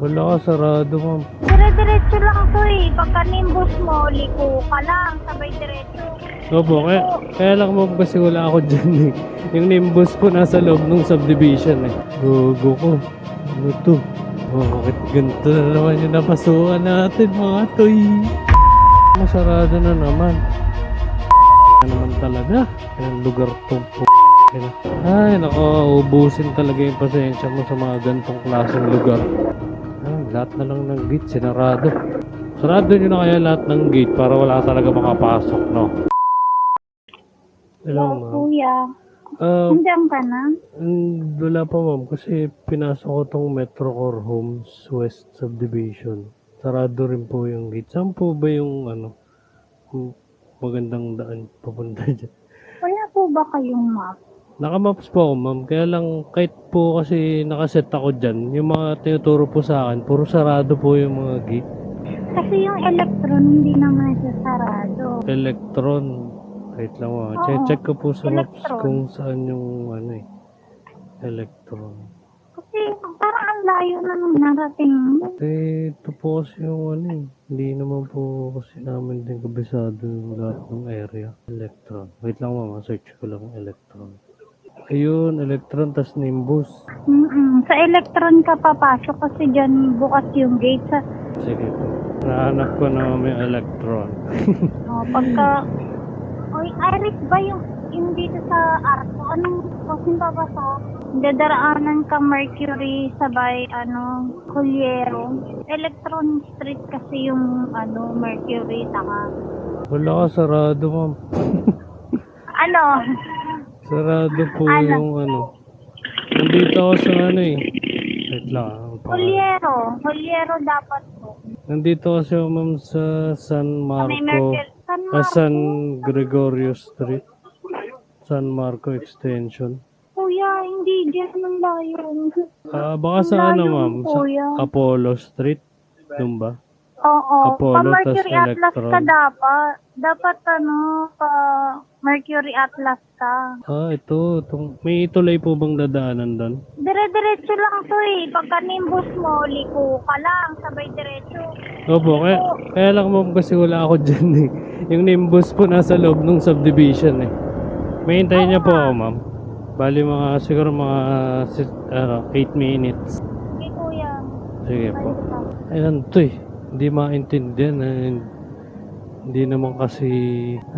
Wala ka, sarado ma'am. Dire-diretso lang to eh. Pagka nimbus mo, liko ka lang. Sabay diretso. Opo, kaya lang ma'am kasi wala ako dyan eh. Yung nimbus po nasa loob ng subdivision eh. Gogo ko. Ano to? Bakit ganito na naman yung napasukan natin mga toy? Masarado na naman. Na naman talaga. Yung lugar tong Ay, nako, ubusin talaga yung pasensya mo sa mga gantong klaseng lugar. Lahat na lang ng gate, sinarado. Sarado nyo na kaya lahat ng gate para wala talaga makapasok, no? Hello, ma'am. Kuya. Nandiyan ka na? Wala pa, ma'am, kasi pinasok ko tong Metro Core Homes West Subdivision. Sarado rin po yung gate. Saan po ba yung, magandang daan papunta dyan? Wala po ba kayong map? Nakamaps po ako, ma'am. Kaya lang, kahit po kasi nakaset ako dyan, yung mga tinuturo po sa akin, puro sarado po yung mga gate. Kasi yung electron hindi naman siya sarado. Electron. Wait lang, ma'am. Oo, Check ko po sa maps electron. kung saan yung, electron. Kasi parang ang layo na nung narating mo. Ito po kasi yung hindi naman po kasi namin din kabisado yung lahat ng area. Electron. Wait lang, ma'am. Search ko lang electron. Ayun, electron tas nimbus. Sa electron ka papasok kasi dyan bukas yung gate sa... Sige po. Nahanap ko na may electron. Pagka... Oy, Iris ba yung dito sa Arco? Anong kung papasok? Dadaraanan ka Mercury sabay Culiero. Electron Street kasi yung Mercury taka. Wala ka, sarado, ma'am. Ano? Sarado po yung Nandito ako sa Wait lang, ang pangalan. Culiero dapat po. Nandito kasi ako, ma'am, sa San May Marco. San Marco. San Gregorio Street. San Marco Extension. Kuya, hindi dyan ang layo. Baka sa ma'am? Sa Apollo Street. Doon ba? Oo. Apollo, Pa Mercury tas Atlas ka Electron. dapat. Dapat pa Mercury Atlas ka. Ito. May ituloy po bang dadaanan doon? Dire-diretso lang to eh. Pagka nimbus mo, liko ka lang. Sabay diretso. Opo, kaya lang ma'am kasi wala ako dyan eh. Yung nimbus po nasa loob ng subdivision eh. May hintayin niya po ako, ma'am. Bali siguro mga 8 minutes. Sige kuya. Sige po. Ayan to eh. Hindi maintindihan. Hindi naman kasi...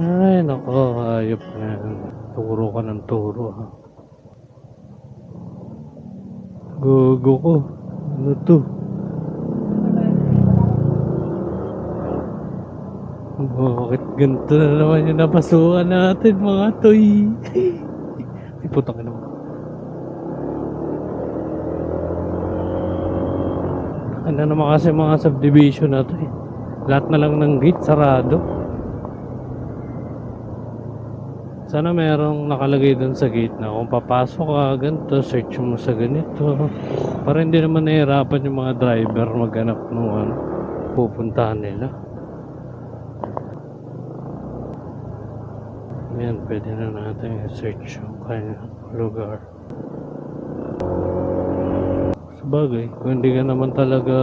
Ay, nako, hayop na. Turo ka ng turo, ha. Gogo ko. Ano to? Bakit ganito na naman yung napasukan natin, mga toy? Ay, putang ina mo. Ano naman kasi mga subdivision na to eh. Lahat na lang ng gate sarado. Sana merong nakalagay dun sa gate na kung papasok ka, ganito, search mo sa ganito. Para hindi naman nahihirapan yung mga driver maghanap ng pupuntahan nila. Ayan, pwede na natin i-search yung kanyang lugar. Sabagay, kung hindi ka naman talaga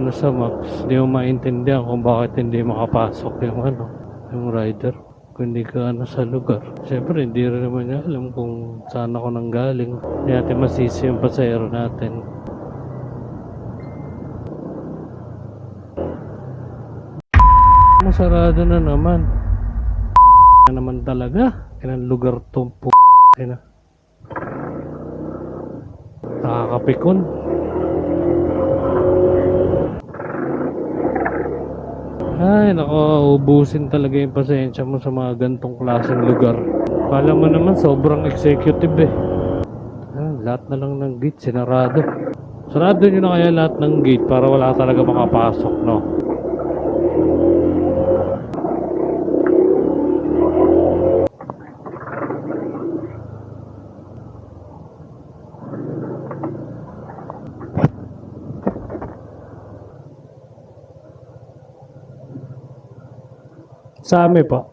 sa maps, hindi mo maintindihan kung bakit hindi makapasok yung rider. Kung hindi ka sa lugar. Siyempre, hindi rin naman niya alam kung saan ako nanggaling. Hindi natin masisi yung pasahero natin. Masarado na naman. Na naman talaga. Kinang lugar tong nakakapikon. Ay, nako, ubusin talaga yung pasensya mo sa mga gantong klaseng lugar. Kala mo naman sobrang executive eh. Lahat na lang ng gate, sinarado. Sarado nyo na kaya lahat ng gate para wala talaga makapasok, no? Sa amin po.